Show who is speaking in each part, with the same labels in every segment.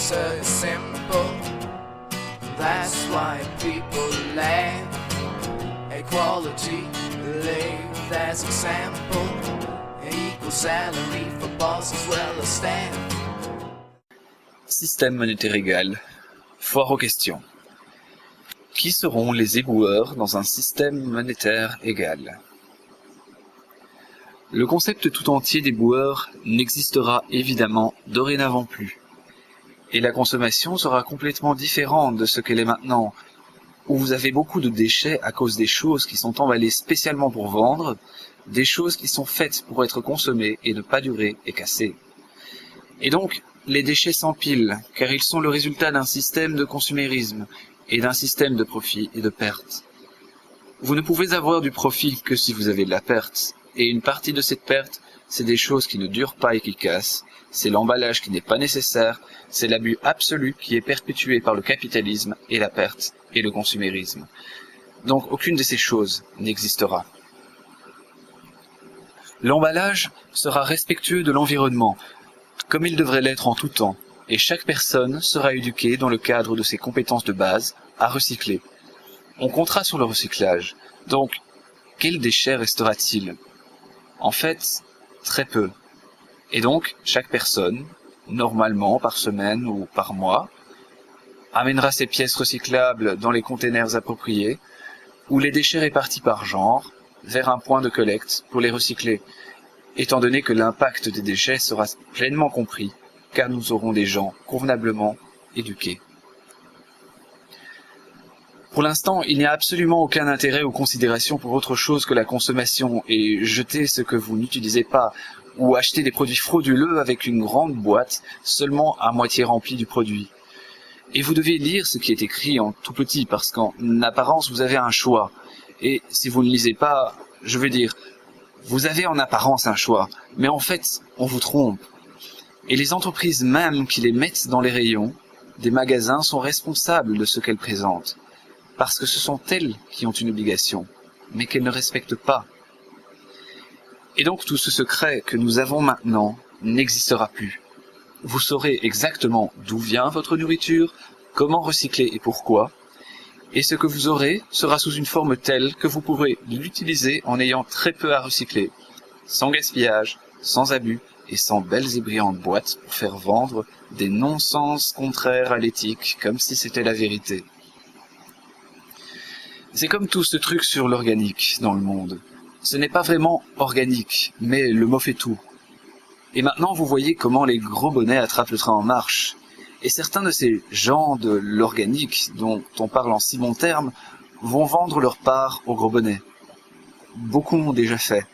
Speaker 1: answer is simple. That's why people laugh. Equality, live as example. Equal salary for boss as well as staff.
Speaker 2: Système monétaire égal. Foire aux questions. Qui seront les éboueurs dans un système monétaire égal? Le concept tout entier d'éboueur n'existera évidemment dorénavant plus. Et la consommation sera complètement différente de ce qu'elle est maintenant, où vous avez beaucoup de déchets à cause des choses qui sont emballées spécialement pour vendre, des choses qui sont faites pour être consommées et ne pas durer et casser. Et donc, les déchets s'empilent, car ils sont le résultat d'un système de consumérisme et d'un système de profit et de perte. Vous ne pouvez avoir du profit que si vous avez de la perte, et une partie de cette perte, c'est des choses qui ne durent pas et qui cassent, c'est l'emballage qui n'est pas nécessaire, c'est l'abus absolu qui est perpétué par le capitalisme et la perte et le consumérisme. Donc aucune de ces choses n'existera. L'emballage sera respectueux de l'environnement, comme il devrait l'être en tout temps, et chaque personne sera éduquée dans le cadre de ses compétences de base à recycler. On comptera sur le recyclage, donc quel déchet restera-t-il? En fait, très peu. Et donc, chaque personne, normalement par semaine ou par mois, amènera ses pièces recyclables dans les containers appropriés, ou les déchets répartis par genre, vers un point de collecte pour les recycler, étant donné que l'impact des déchets sera pleinement compris, car nous aurons des gens convenablement éduqués. Pour l'instant, il n'y a absolument aucun intérêt ou considération pour autre chose que la consommation et jeter ce que vous n'utilisez pas, ou acheter des produits frauduleux avec une grande boîte seulement à moitié remplie du produit. Et vous devez lire ce qui est écrit en tout petit, parce qu'en apparence, vous avez un choix. Et si vous ne lisez pas, je veux dire, vous avez en apparence un choix, mais en fait, on vous trompe. Et les entreprises même qui les mettent dans les rayons des magasins sont responsables de ce qu'elles présentent, parce que ce sont elles qui ont une obligation, mais qu'elles ne respectent pas. Et donc tout ce secret que nous avons maintenant n'existera plus. Vous saurez exactement d'où vient votre nourriture, comment recycler et pourquoi, et ce que vous aurez sera sous une forme telle que vous pourrez l'utiliser en ayant très peu à recycler, sans gaspillage, sans abus et sans belles et brillantes boîtes pour faire vendre des non-sens contraires à l'éthique comme si c'était la vérité. C'est comme tout ce truc sur l'organique dans le monde. Ce n'est pas vraiment organique, mais le mot fait tout. Et maintenant, vous voyez comment les gros bonnets attrapent le train en marche. Et certains de ces gens de l'organique, dont on parle en si bons termes, vont vendre leur part aux gros bonnets. Beaucoup l'ont déjà fait.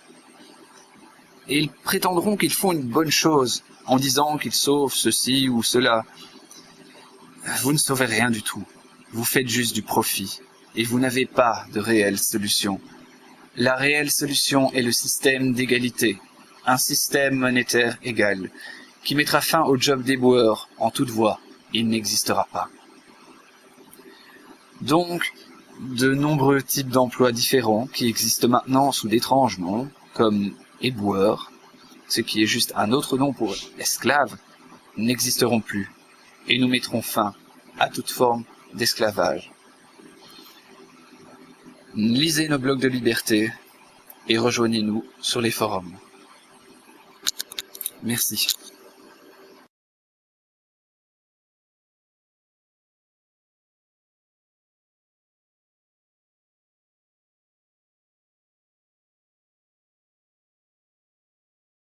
Speaker 2: Et ils prétendront qu'ils font une bonne chose, en disant qu'ils sauvent ceci ou cela. Vous ne sauvez rien du tout. Vous faites juste du profit. Et vous n'avez pas de réelle solution. La réelle solution est le système d'égalité, un système monétaire égal, qui mettra fin au job d'éboueur en toute voie. Il n'existera pas. Donc, de nombreux types d'emplois différents qui existent maintenant sous d'étranges noms, comme éboueur, ce qui est juste un autre nom pour esclave, n'existeront plus, et nous mettrons fin à toute forme d'esclavage. Lisez nos blogs de liberté et rejoignez-nous sur les forums. Merci.